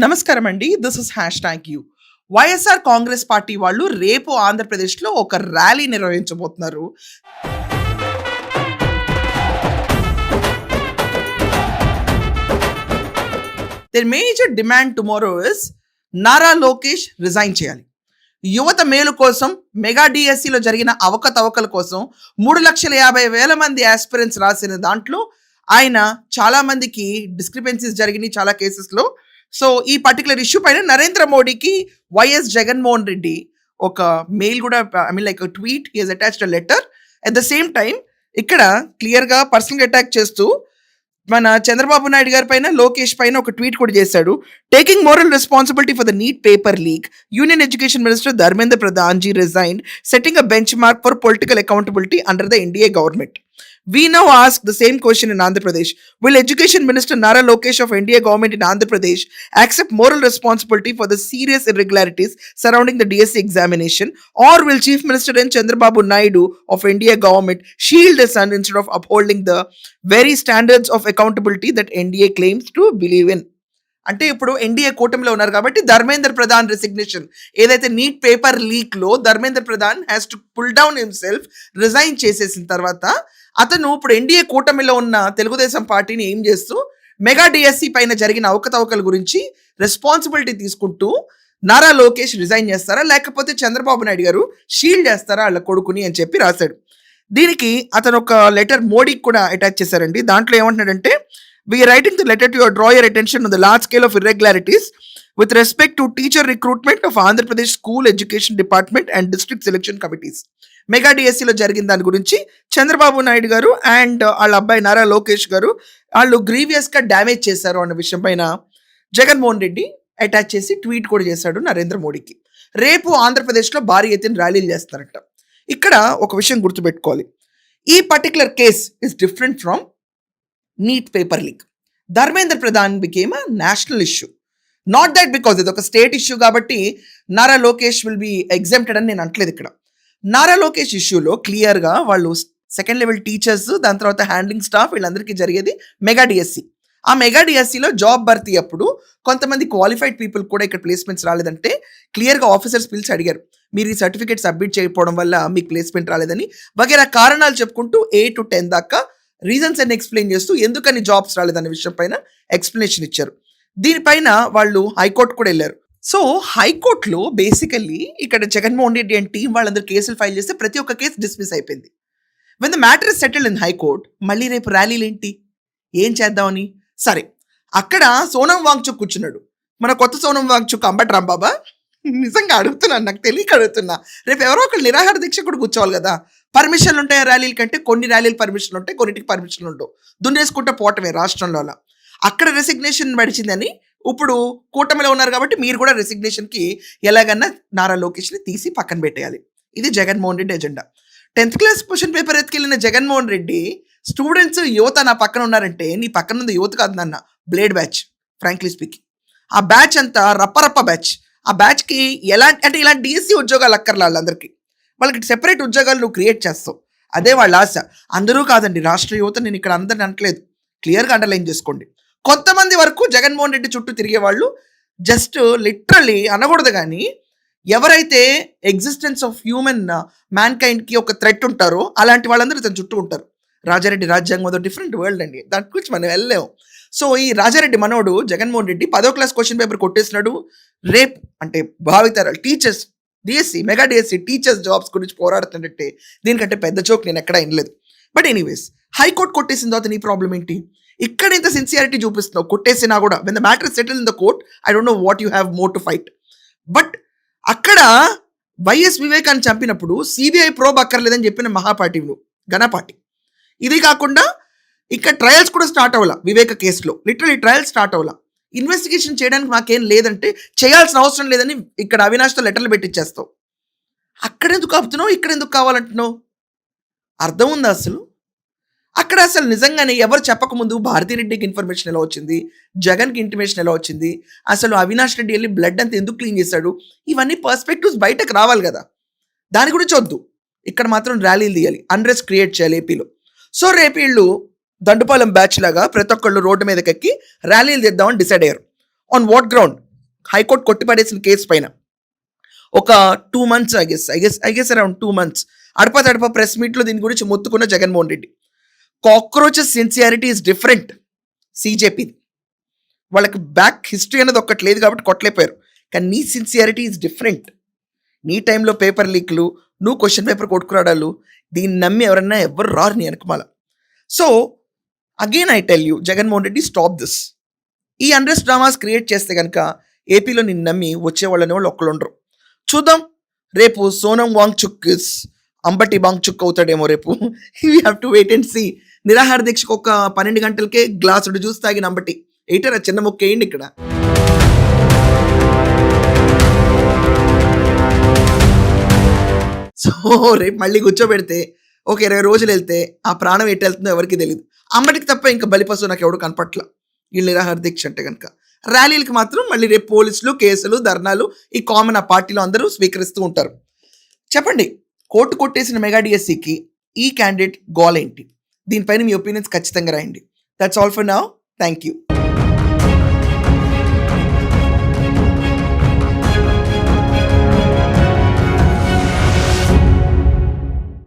నమస్కారం అండి. This is hash tag U. YSR Congress party వాళ్ళు రేపు ఆంధ్రప్రదేశ్లో ఒక ర్యాలీ నిర్వహించబోతున్నారు. their major demand tomorrow is Nara Lokesh resign చేయాలి. యువత మేలు కోసం మెగా డిఎస్సిలో జరిగిన అవకతవకల కోసం 3,50,000 మంది ఆస్పిరెంట్స్ రాసిన దాంట్లో ఆయన చాలా మందికి డిస్క్రిపెన్సీస్ జరిగినాయి చాలా కేసెస్లో. సో ఈ పర్టికులర్ ఇష్యూ పైన నరేంద్ర మోడీకి వైఎస్ జగన్మోహన్ రెడ్డి ఒక మెయిల్ కూడా like tweet he has attached a letter. At the same time ఇక్కడ క్లియర్గా పర్సనల్ అటాక్ చేస్తూ మన చంద్రబాబు నాయుడు గారి పైన లోకేష్ పైన ఒక ట్వీట్ కూడా చేశాడు. Taking moral responsibility for the NEET paper leak, union education minister Dharmendra Pradhan ji resigned, setting a benchmark for political accountability under the NDA government. We now ask the same question in Andhra Pradesh. Will Education Minister Nara Lokesh of NDA government in Andhra Pradesh accept moral responsibility for the serious irregularities surrounding the DSC examination, or will Chief Minister N. Chandrababu Naidu of NDA government shield his son instead of upholding the very standards of accountability that NDA claims to believe in? అంటే ఇప్పుడు NDA కూటమిలో ఉన్నారు కాబట్టి Dharmendra Pradhan resignation ఏదైతే NEET paper leak లో Dharmendra Pradhan has to pull down himself resign చేసేసిన తర్వాత అతను ఇప్పుడు ఎన్డీఏ కూటమిలో ఉన్న తెలుగుదేశం పార్టీని ఏం చేస్తూ మెగా డిఎస్సి పైన జరిగిన అవకతవకల గురించి రెస్పాన్సిబిలిటీ తీసుకుంటూ నారా లోకేష్ రిజైన్ చేస్తారా లేకపోతే చంద్రబాబు నాయుడు గారు షీల్డ్ చేస్తారా వాళ్ళ కొడుకుని అని చెప్పి రాశాడు. దీనికి అతను ఒక లెటర్ మోడీకి కూడా అటాచ్ చేశారండి. దాంట్లో ఏమంటున్నాడంటే, we are writing the letter to draw your attention on the large scale of irregularities with respect to teacher recruitment of Andhra Pradesh School Education Department and District Selection Committees. Mega డిఎస్సిలో జరిగిన దాని గురించి చంద్రబాబు నాయుడు గారు and వాళ్ళ అబ్బాయి నారా లోకేష్ గారు వాళ్ళు గ్రీవియస్గా damage చేశారు అన్న విషయం పైన జగన్మోహన్ రెడ్డి అటాచ్ చేసి ట్వీట్ కూడా చేశాడు నరేంద్ర మోడీకి. రేపు ఆంధ్రప్రదేశ్లో భారీ ఎత్తున ర్యాలీలు చేస్తారంట. ఇక్కడ ఒక విషయం గుర్తుపెట్టుకోవాలి, ఈ particular case is different from neat paper leak. Dharmendra Pradhan became a national issue, not that because ఇది ఒక స్టేట్ ఇష్యూ కాబట్టి Nara Lokesh will be exempted అని నేను అంటలేదు. ఇక్కడ నారా లోకేష్ ఇష్యూలో క్లియర్గా వాళ్ళు సెకండ్ లెవెల్ టీచర్స్, దాని తర్వాత హ్యాండ్లింగ్ స్టాఫ్, వీళ్ళందరికీ జరిగేది మెగా డిఎస్సి. ఆ మెగా డిఎస్సిలో జాబ్ భర్తీ అప్పుడు కొంతమంది క్వాలిఫైడ్ పీపుల్ కూడా ఇక్కడ ప్లేస్మెంట్స్ రాలేదంటే క్లియర్గా ఆఫీసర్స్ పిలిచి అడిగారు, మీరు ఈ సర్టిఫికేట్ సబ్మిట్ చేయకపోవడం వల్ల మీకు ప్లేస్మెంట్ రాలేదని వగేరా కారణాలు చెప్పుకుంటూ 8 to 10 దాకా రీజన్స్ అన్ని ఎక్స్ప్లెయిన్ చేస్తూ ఎందుకని జాబ్స్ రాలేదనే విషయం పైన ఎక్స్ప్లెనేషన్ ఇచ్చారు. దీనిపైన వాళ్ళు హైకోర్టు కూడా వెళ్ళారు. సో హైకోర్టులో బేసికల్లీ ఇక్కడ జగన్మోహన్ రెడ్డి అండ్ టీం వాళ్ళందరూ కేసులు ఫైల్ చేస్తే ప్రతి ఒక్క కేసు డిస్మిస్ అయిపోయింది. When the matter is settled in high court, మళ్ళీ రేపు ర్యాలీలు ఏంటి, ఏం చేద్దామని సరే అక్కడ సోనం వాంగ్చుక్ కూర్చున్నాడు. మన కొత్త సోనం వాంగ్చుక్ అంబటి రాంబాబా, నిజంగా అడుగుతున్నాను, నాకు తెలియక అడుగుతున్నా, రేపు ఎవరో ఒకళ్ళు నిరాహార దీక్ష కూడా కూర్చోవాలి కదా. పర్మిషన్లు ఉంటాయి ర్యాలీల కంటే, కొన్ని ర్యాలీలు పర్మిషన్లు ఉంటాయి, కొన్నిటికి పర్మిషన్లు ఉండవు. దున్నేసుకుంటే పోవటమే రాష్ట్రంలో. అలా అక్కడ రెసిగ్నేషన్ పడిచిందని ఇప్పుడు కూటమిలో ఉన్నారు కాబట్టి మీరు కూడా రెసిగ్నేషన్కి ఎలాగన్నా నారా లోకేష్ని తీసి పక్కన పెట్టేయాలి. ఇది Jaganmohan Reddy agenda. 10th class question paper ఎత్తుకెళ్ళిన జగన్మోహన్ రెడ్డి స్టూడెంట్స్ యువత నా పక్కన ఉన్నారంటే, నీ పక్కన ఉంది యువత కాదు నాన్న, బ్లేడ్ బ్యాచ్. ఫ్రాంక్లీ స్పీకింగ్ ఆ బ్యాచ్ అంతా రప్పరప్ప బ్యాచ్. ఆ బ్యాచ్కి ఎలాంటి అంటే ఇలాంటి డిఎస్సి ఉద్యోగాలు అక్కర్లా, వాళ్ళందరికీ వాళ్ళకి సెపరేట్ ఉద్యోగాలు నువ్వు క్రియేట్ చేస్తావు, అదే వాళ్ళ ఆశ. అందరూ కాదండి, రాష్ట్ర యువత, నేను ఇక్కడ అందరిని అనట్లేదు, క్లియర్గా అండర్లైన్ చేసుకోండి. కొంతమంది వరకు జగన్మోహన్ రెడ్డి చుట్టూ తిరిగే వాళ్ళు జస్ట్ లిటరల్లీ అనకూడదు కానీ ఎవరైతే ఎగ్జిస్టెన్స్ ఆఫ్ హ్యూమన్ మ్యాన్ కైండ్కి ఒక థ్రెట్ ఉంటారో అలాంటి వాళ్ళందరూ ఇతని చుట్టూ ఉంటారు. రాజారెడ్డి రాజ్యాంగం అదో డిఫరెంట్ వరల్డ్ అండి, దాని గురించి మనం వెళ్ళలేము. సో ఈ రాజారెడ్డి మనోడు జగన్మోహన్ రెడ్డి 10వ క్లాస్ క్వశ్చన్ పేపర్ కొట్టేసినాడు. రేపు అంటే భావితరాలు teachers DSC mega DSC teachers jobs గురించి పోరాడుతుంటే దీనికంటే పెద్ద జోక్ నేను ఎక్కడా వినలేదు. బట్ ఎనీవేస్ హైకోర్టు కొట్టేసిన తర్వాత నీ ప్రాబ్లం ఏంటి? ఇక్కడ ఇంత సిన్సియారిటీ చూపిస్తున్నావు, కొట్టేసినా కూడా when the matter settle in the court I don't know what you have more to fight. But అక్కడ వైఎస్ వివేకాన్ని చంపినప్పుడు సిబిఐ ప్రోబ్ అక్కర్లేదని చెప్పిన మహాపార్టీ నువ్వు, ఘనపార్టీ. ఇది కాకుండా ఇక్కడ ట్రయల్స్ కూడా స్టార్ట్ అవ్వాల వివేక కేసులో, లిటరలీ ట్రయల్స్ స్టార్ట్ అవ్వాల. ఇన్వెస్టిగేషన్ చేయడానికి మాకేం లేదంటే చేయాల్సిన అవసరం లేదని ఇక్కడ అవినాష్తో లెటర్లు పెట్టించేస్తావు. అక్కడెందుకు ఆపుతున్నావు, ఇక్కడ ఎందుకు కావాలంటున్నావు? అర్థం ఉందా అసలు? అక్కడ అసలు నిజంగానే ఎవరు చెప్పకముందు భారతిరెడ్డికి ఇన్ఫర్మేషన్ ఎలా వచ్చింది, జగన్కి ఇంటిమేషన్ ఎలా వచ్చింది, అసలు అవినాష్ రెడ్డి వెళ్ళి బ్లడ్ అంతా ఎందుకు క్లీన్ చేశాడు, ఇవన్నీ పర్స్పెక్టివ్స్ బయటకు రావాలి కదా. దాని గురించి వద్దు, ఇక్కడ మాత్రం ర్యాలీలు తీయాలి, అన్రెస్ట్ క్రియేట్ చేయాలి ఏపీలో. సో రేపు వీళ్ళు దండుపాలెం బ్యాచ్ లాగా ప్రతి ఒక్కళ్ళు రోడ్డు మీదకి ఎక్కి ర్యాలీలు తీద్దామని డిసైడ్ అయ్యారు. On what ground? హైకోర్టు కొట్టిపడేసిన కేసు పైన ఒక 2 months I guess around 2 months అడప ప్రెస్ మీట్లో దీని గురించి మొత్తుకున్న Jaganmohan Reddy. Cockroaches sincerity is different. సీజేపీది వాళ్ళకి బ్యాక్ హిస్టరీ అనేది ఒక్కటి లేదు కాబట్టి కొట్టలేకపోయారు. కానీ నీ సిన్సియారిటీ ఈజ్ డిఫరెంట్. నీ టైంలో పేపర్ లీక్లు, నువ్వు క్వశ్చన్ పేపర్ కొట్టుకురాడాలు, దీన్ని నమ్మి ఎవరన్నా ఎవరు రారు నీ వెనకమాల. So again I tell you, Jaganmohan Reddy stop this. ఈ అన్రెస్ట్ డ్రామాస్ క్రియేట్ చేస్తే కనుక ఏపీలో నిన్ను నమ్మి వచ్చేవాళ్ళని వాళ్ళు ఒక్కళ్ళు ఉండరు. చూద్దాం రేపు సోనం వాంగ్చుక్ అంబటి బాంగ్చుక్ అవుతాడేమో రేపు. We have to wait and see. నిరాహార దీక్షకు ఒక 12 గంటలకే గ్లాసుడు జ్యూస్ తాగిన అంబటి ఎయిటర్ చిన్న ముక్క వేయండి ఇక్కడ. సో రేపు మళ్ళీ కూర్చోబెడితే ఒక 20 రోజులు వెళ్తే ఆ ప్రాణం ఎటు వెళ్తుందో ఎవరికి తెలియదు. అంబటికి తప్ప ఇంకా బలిపశువు నాకు ఎవడు కనపట్ల. వీళ్ళు నిరాహార దీక్ష అంటే కనుక ర్యాలీలకు మాత్రం మళ్ళీ రేపు పోలీసులు, కేసులు, ధర్నాలు ఈ కామన్ ఆ పార్టీలో అందరూ స్వీకరిస్తూ ఉంటారు. చెప్పండి, కోర్టు కొట్టేసిన మెగా డిఎస్సికి ఈ క్యాండిడేట్ గోల్ ఏంటి? దీనిపైన మీ ఒపీనియన్స్ ఖచ్చితంగా రాయండి. That's all for now. Thank you.